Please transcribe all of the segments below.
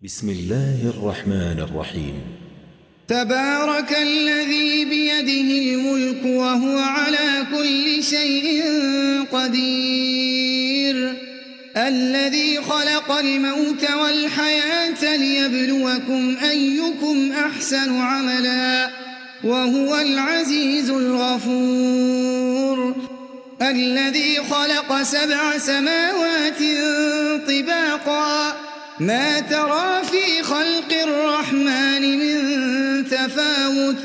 بسم الله الرحمن الرحيم. تبارك الذي بيده الملك وهو على كل شيء قدير، الذي خلق الموت والحياة ليبلوكم أيكم أحسن عملا وهو العزيز الغفور، الذي خلق 7 سماوات طباقا ما ترى في خلق الرحمن من تفاوت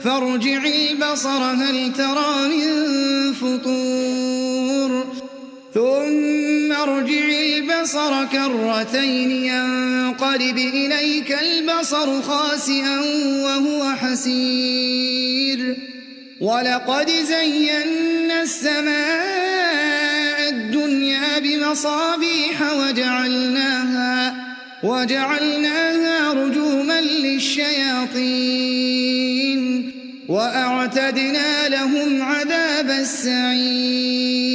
فارجع البصر هل ترى من فطور ثم ارجع البصر كرتين ينقلب إليك البصر خاسئا وهو حسير، ولقد زينا السماء الدنيا بمصابيح وجعلناها رجوما للشياطين وأعتدنا لهم عذاب السعير،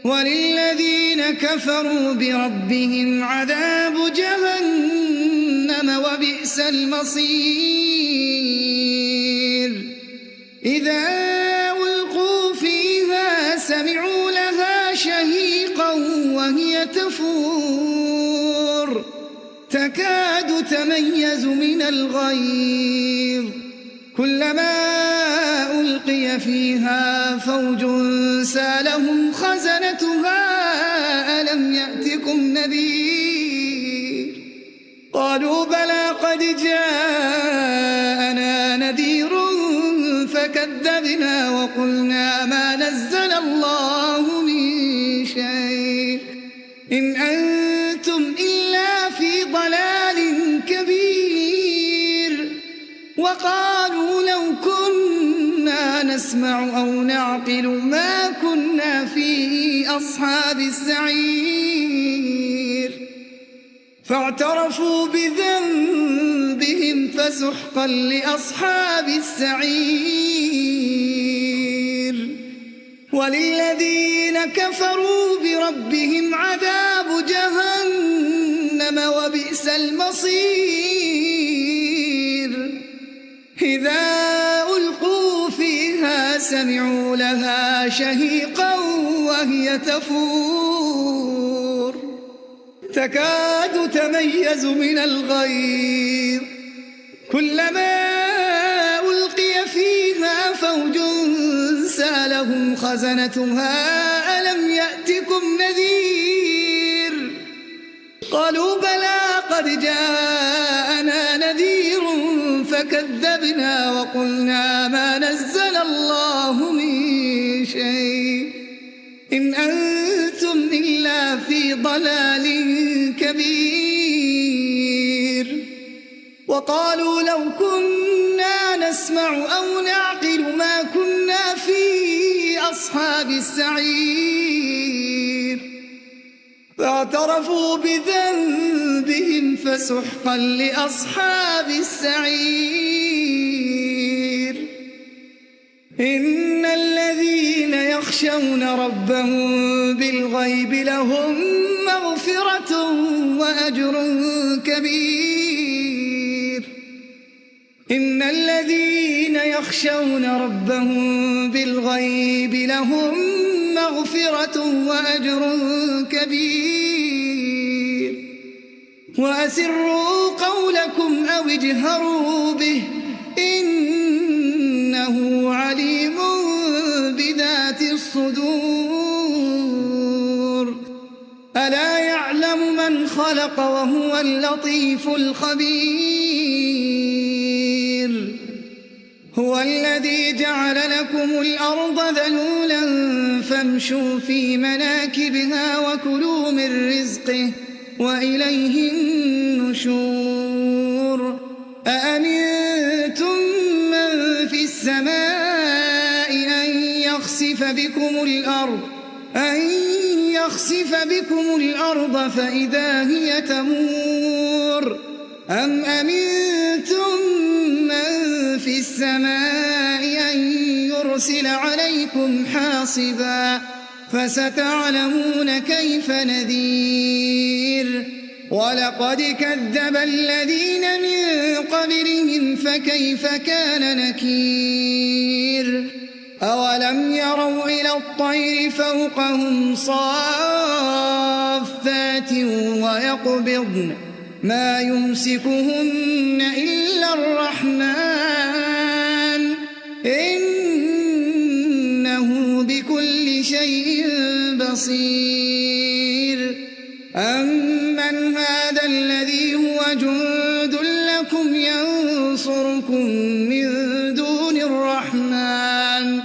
وللذين كفروا بربهم عذاب جهنم وبئس المصير، إذا ألقوا فيها سمعوا لها شهيقا وهي تفور تكاد تميز من الغيظ، كلما ألقي فيها فوج سالهم خزنتها ألم يأتكم نذير، قالوا بلى قد جاءنا نذير فكذبنا وقلنا ما نزل الله من شيء إن أنتم إلا في ضلال كبير، وقالوا لو كنا نسمع أو نعقل ما كنا في أصحاب السعير، فاعترفوا بذنبهم فسحقا لأصحاب السعير، وللذين كفروا بربهم عذاب جهنم وبئس المصير، إذا ألقوا فيها سمعوا لها شهيقا وهي تفور تكاد تميز من الغيظ، كلما ألقي فيها فوج سالهم خزنتها ألم يأتكم نذير، قالوا بلى قد جاءنا نذير فكذبنا وقلنا ما نزل الله من شيء إن أنتم إلا في ضلال كبير، وقالوا لو كنا نسمع أو نعقل ما كنا في أصحاب السعير، فاعترفوا بذنبهم فسحقا لأصحاب السعير، إن الذين يخشون ربهم بالغيب لهم مغفرة وأجر كبير، إن الذين يخشون ربهم بالغيب لهم مغفرة وأجر كبير، وأسروا قولكم أو اجهروا به إنه عليم بذات الصدور، ألا يعلم من خلق وهو اللطيف الخبير، هو الذي جعل لكم الأرض ذلولا فامشوا في مناكبها وكلوا من رزقه وإليه النشور، أأمنتم من في السماء أن يخسف بكم الأرض فإذا هي تمور، أم أمنتم من في السماء أن يرسل عليكم حاصبا فستعلمون كيف نذير، ولقد كذب الذين من قبلهم فكيف كان نكير أولم يروا إلى الطير فوقهم صافات ويقبضن ما يمسكهن إلا الرحمن إنه بكل شيء بصير أمن هذا الذي هو جند لكم ينصركم من دون الرحمن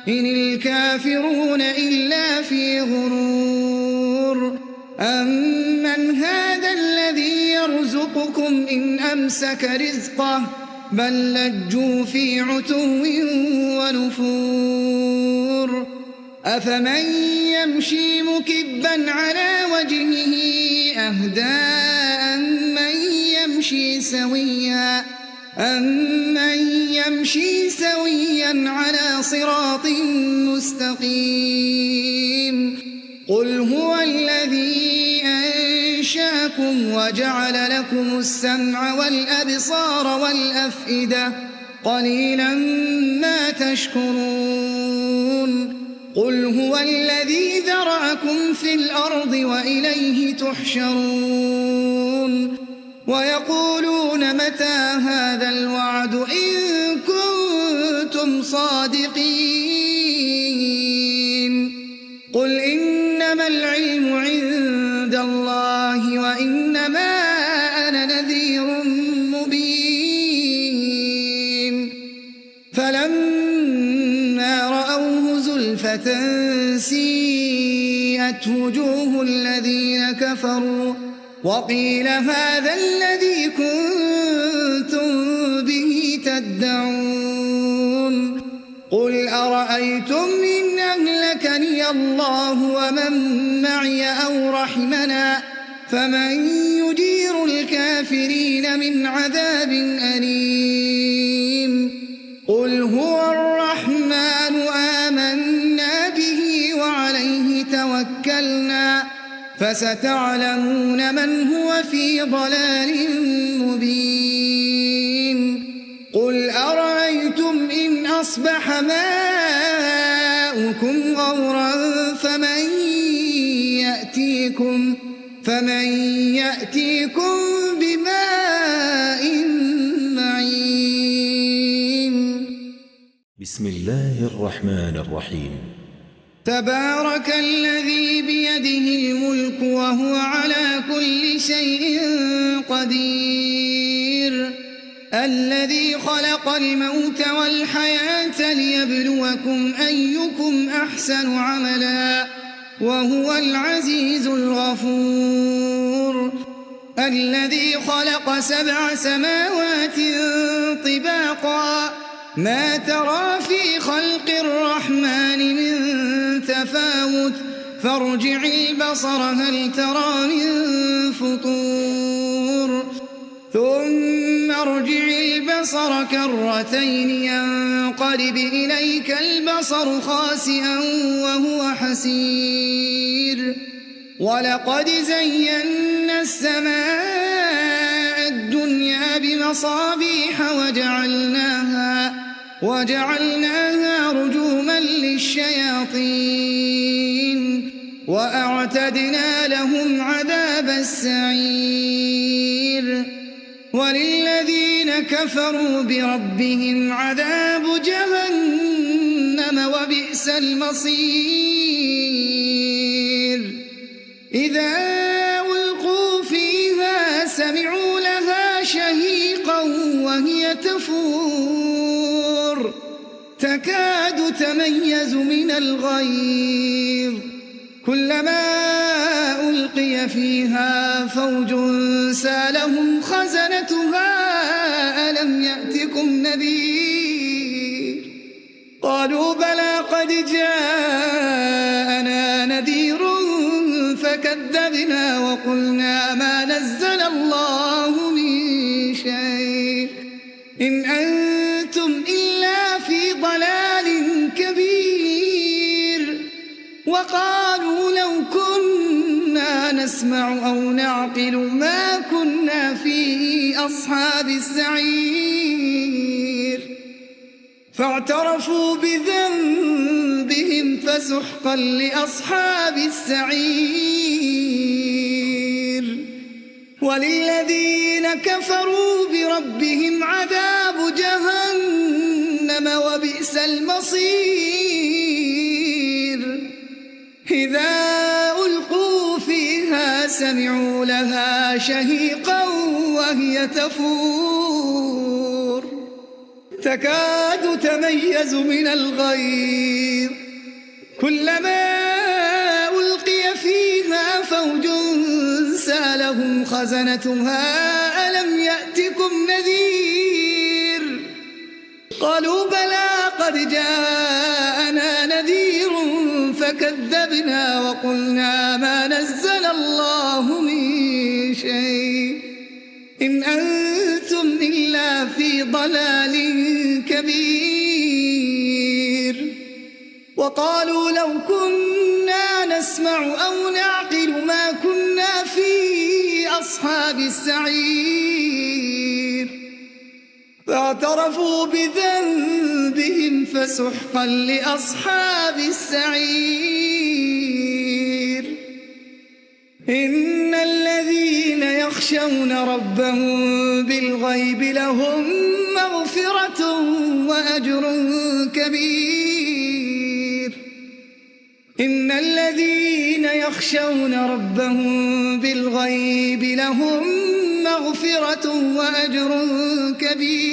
إن الكافرون إلا في غرور أمن هذا الذي يرزقكم إن أمسك رزقه بل لجوا في عتو ونفور أفمن يمشي مكبا على وجهه أهدى أمن يمشي سويا على صراط مستقيم قل هو الذي أنشاكم وجعل لكم السمع والأبصار والأفئدة قليلا ما تشكرون قل هو الذي ذرأكم في الأرض وإليه تحشرون ويقولون متى هذا الوعد إن كنتم صادقين قل إنما العلم عند الله وإنما أنا نذير مبين فلما رأوه زلفة سيئت وجوه الذين كفروا وقيل هذا الذي كنتم به تدعون قل أرأيتم إن أهلكني الله ومن معي أو رحمنا فمن يجير الكافرين من عذاب أليم قل هو الرحمن آمنا به وعليه توكلنا فستعلمون من هو في ضلال مبين قل أرأيتم إن أصبح ماؤكم غورا فمن يأتيكم بماء معين بسم الله الرحمن الرحيم تبارك الذي بيده الملك وهو على كل شيء قدير الذي خلق الموت والحياة ليبلوكم أيكم أحسن عملا وهو العزيز الغفور الذي خلق 7 سماوات طباقا ما ترى في خلق الرحمن من تفاوت فارجع البصر هل ترى من فطور ثم ارجع البصر كرتين ينقلب إليك البصر خاسئا وهو حسير ولقد زينا السماء الدنيا بمصابيح وجعلناها رجوما للشياطين وأعتدنا لهم عذاب السعير وللذين كفروا بربهم عذاب جهنم وبئس المصير إذا ألقوا فيها سمعوا لها شهيقا وهي تفور تكاد تميز من الغيظ كلما ألقي فيها فوج سالهم خزنتها ألم يأتكم نذير قالوا بلى قد جاءنا نذير فكذبنا وقلنا ما نزل الله من شيء إن أنتم إلا في ضلال كبير وقالوا لو كنا نسمع أو نعقل ما كنا في أصحاب السعير فاعترفوا بذنبهم فسحقا لأصحاب السعير وللذين كفروا بربهم عذاب جهنم وبئس المصير إذا ألقوا فيها سمعوا لها شهيقا وهي تفور تكاد تميز من الغيظ كلما ألقي فيها فوج سألهم خزنتها ألم يأتكم نذير قالوا بلى قد جاءنا نذير فكذبنا وقلنا ما نزل الله من شيء إن أنتم إلا في ضلال كبير وقالوا لو كنا نسمع أو نعقل ما كنا في أصحاب السعير فاعترفوا بذنبهم فسحقا لأصحاب السعير إن الذين يخشون ربهم بالغيب لهم مغفرة وأجر كبير إن الذين يخشون ربهم بالغيب لهم مغفرة وأجر كبير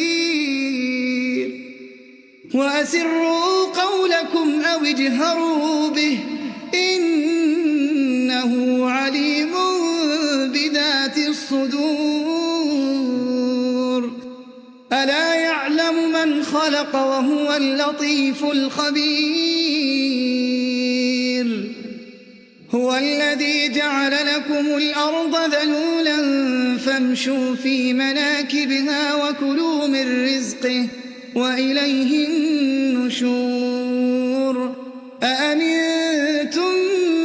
وأسروا قولكم أو اجهروا به إنه عليم بذات الصدور ألا يعلم من خلق وهو اللطيف الخبير هو الذي جعل لكم الأرض ذلولا فامشوا في مناكبها وكلوا من رزقه وإليه النشور أأمنتم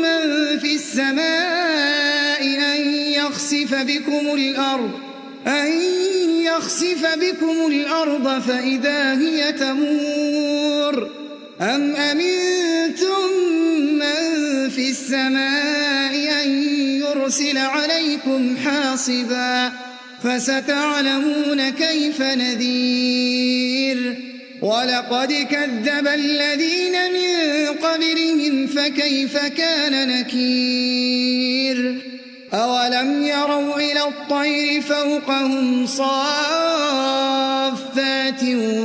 من في السماء أن يخسف بكم الأرض فإذا هي تمور أم أمنتم من في السماء أن يرسل عليكم حاصبا فستعلمون كيف نذير ولقد كذب الذين من قبلهم فكيف كان نكير أولم يروا إلى الطير فوقهم صافات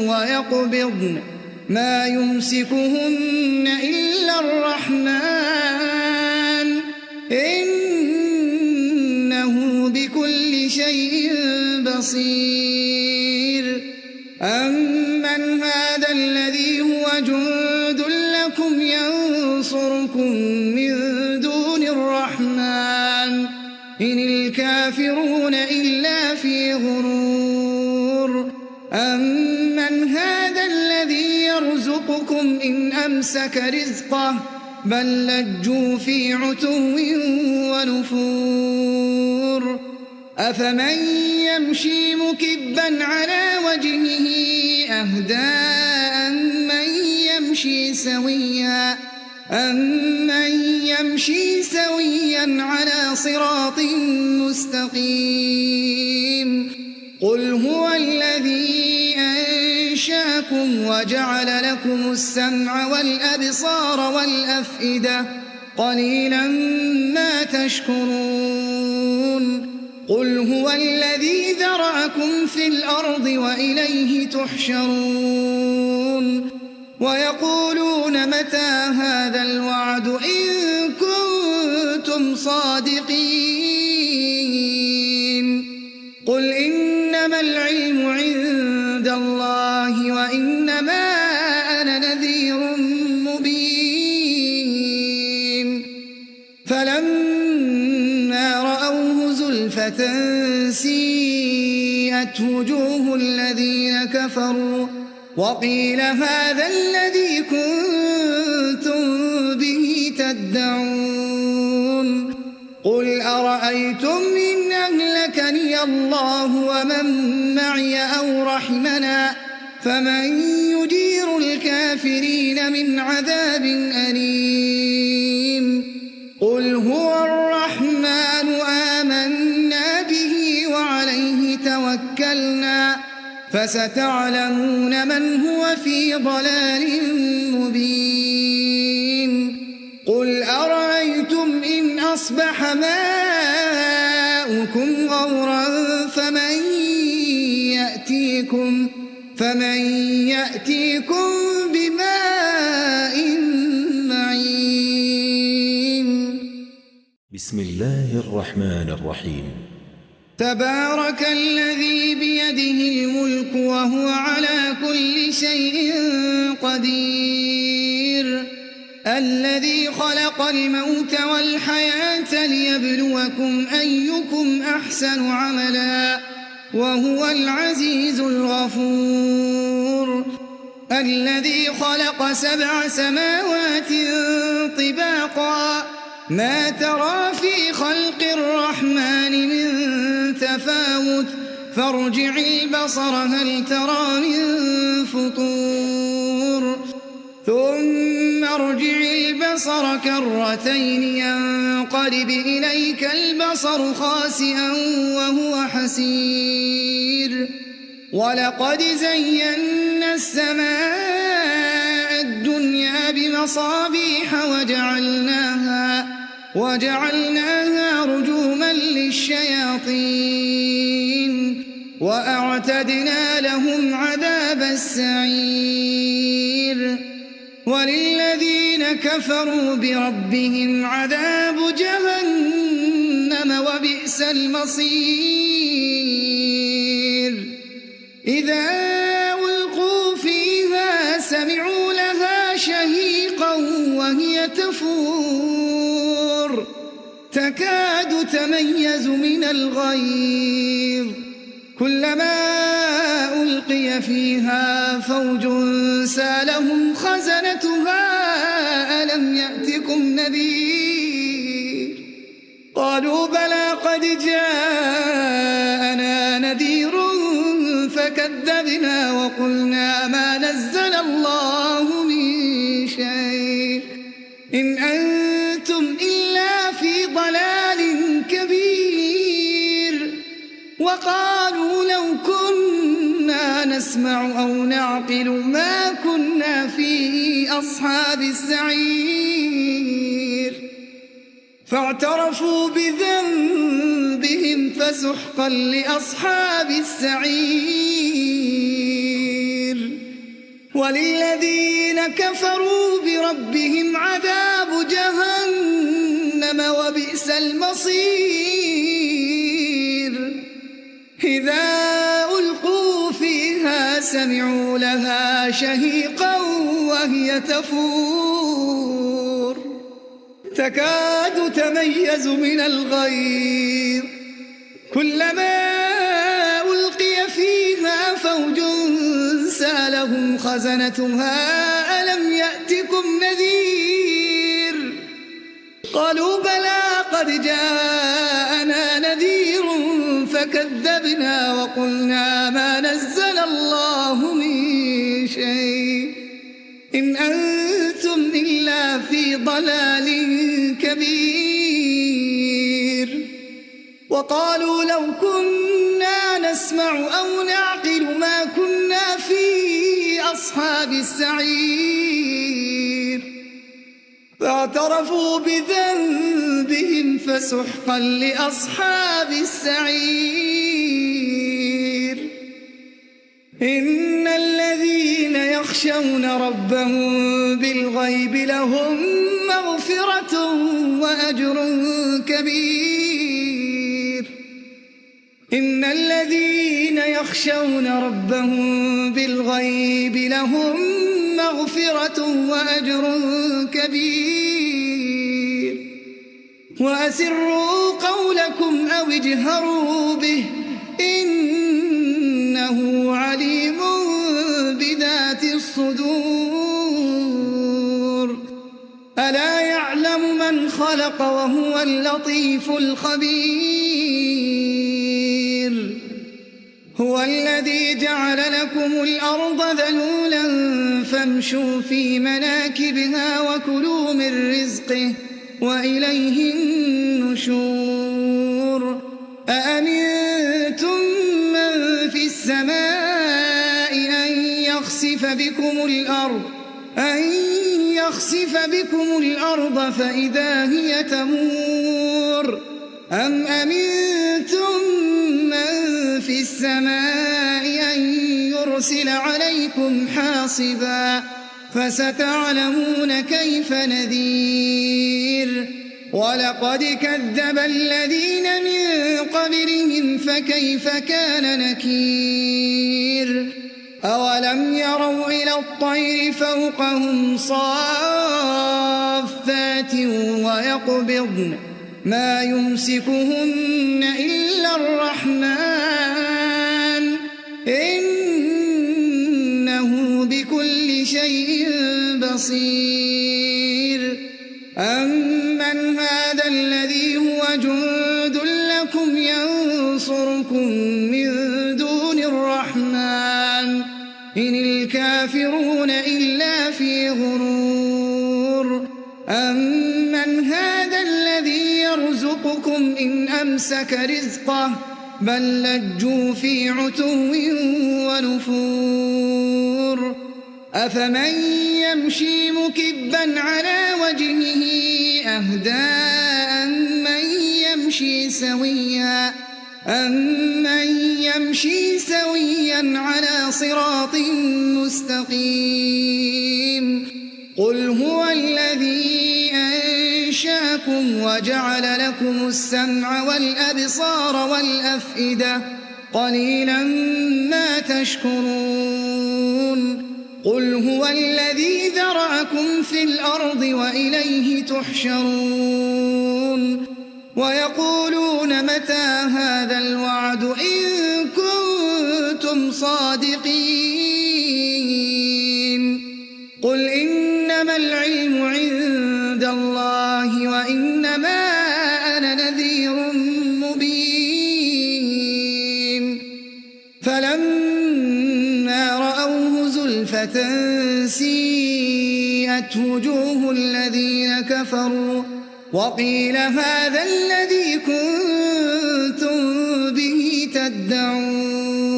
ويقبضن ما يمسكهن إلا الرحمن إنه بكل شيء بصير أمن هذا الذي هو جند لكم ينصركم من دون الرحمن إن الكافرون إلا في غرور أمن هذا الذي يرزقكم إن أمسك رزقه بل لجوا في عتو ونفور أفمن يمشي مكبا على وجهه أهدى أمن يمشي سويا على صراط مستقيم قل هو الذي أنشاكم وجعل لكم السمع والأبصار والأفئدة قليلا ما تشكرون قل هو الذي ذرأكم في الأرض وإليه تحشرون ويقولون متى هذا الوعد إن كنتم صادقين قل إنما العلم عند الله وإنما أنا نذير مبين فلما رأوه زلفة سيئت وجوه الذين كفروا وقيل هذا الذي كنتم به تدعون قل أرأيتم إن أهلكني الله ومن معي أو رحمنا فمن يجير الكافرين من عذاب أليم قل هو الرحمن آمنا به وعليه توكلنا فستعلمون من هو في ضلال مبين قل أرأيتم إن أصبح ماؤكم غورا فمن يأتيكم بماء معين بسم الله الرحمن الرحيم تبارك الذي بيده الملك وهو على كل شيء قدير الذي خلق الموت والحياة ليبلوكم أيكم أحسن عملا وهو العزيز الغفور الذي خلق 7 سماوات طباقا ما ترى في خلق الرحمن من تفاوت فارجع البصر هل ترى من فطور ثم ارجع البصر كرتين ينقلب إليك البصر خاسئا وهو حسير ولقد زينا السماء الدنيا بمصابيح وجعلناها رجوما للشياطين وأعتدنا لهم عذاب السعير وللذين كفروا بربهم عذاب جهنم وبئس المصير إذا ألقوا فيها سمعوا لها شهيقا وهي تفور تكاد تميز من الغيظ كلما ألقي فيها فوج سالهم خزنتها ألم يأتكم نذير قالوا بلى قد جاءنا نذير فكذبنا وقلنا ما نزل الله من شيء إن أنتم إلا في ضلال كبير وقالوا لو كنا نسمع أو نعقل ما كنا في أصحاب السعير فاعترفوا بذنبهم فسحقا لأصحاب السعير وللذين كفروا بربهم عذاب جهنم وبئس المصير إذا ألقوا فيها سمعوا لها شهيقا وهي تفور تكاد تميز من الغيظ كلما ألقي فيها فوج سالهم خزنتها ألم يأتكم نذير قالوا بلى قد جاءنا نذير فكذبنا وقلنا ما نزل الله من شيء إن أنتم إلا في ضلال كبير وقالوا لو كنا نسمع أو نعقل ما كنا في أصحاب السعير فاعترفوا بذنبهم فسحقا لأصحاب السعير إن الذين يخشون ربهم بالغيب لهم مغفرة وأجر كبير إن الذين يخشون ربهم بالغيب لهم مغفرة وأجر كبير وأسروا قولكم أو اجهروا به إنه عليم بذات الصدور ألا يعلم من خلق وهو اللطيف الخبير هو الذي جعل لكم الأرض ذلولا فامشوا في مناكبها وكلوا من رزقه وإليه النشور أأمنتم من في السماء أن يخسف بكم الأرض فإذا هي تمور أم أمنتم من في السماء أن يرسل عليكم حاصبا فستعلمون كيف نذير ولقد كذب الذين من قبلهم فكيف كان نكير أولم يروا إلى الطير فوقهم صافات ويقبضن ما يمسكهن إلا الرحمن إنه بكل شيء بصير أمن هذا الذي هو جند لكم ينصركم من دون الرحمن إن الكافرون إلا في غرور أمن هذا الذي يرزقكم إن أمسك رزقه بل لجوا في عتو ونفور أفمن يمشي مكبا على وجهه أهدى أمن يمشي سويا على صراط مستقيم قل هو الذي أنشاكم وجعل لكم السمع والأبصار والأفئدة قليلا ما تشكرون قل هو الذي ذرأكم في الأرض وإليه تحشرون ويقولون متى هذا الوعد إن كنتم صادقين قل إنما العلم عند الله وإنما أنا نذير مبين فلما رأوه زلفة سيئت وجوه الذين كفروا وقيل هذا الذي كنتم به تدعون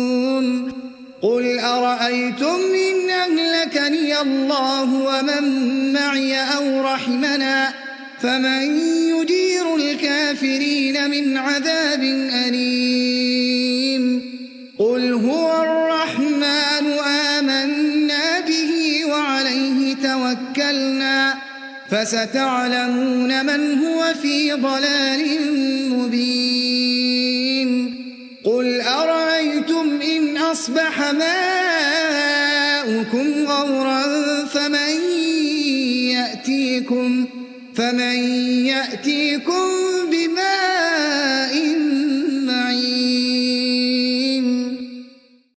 قل أرأيتم إن أهلكني الله ومن معي أو رحمنا فمن يجير الكافرين من عذاب أليم قل هو الرحمن آمنا به وعليه توكلنا فستعلمون من هو في ضلال مبين قل أرأيتم إن أصبح ماؤكم غورا فمن يأتيكم بماء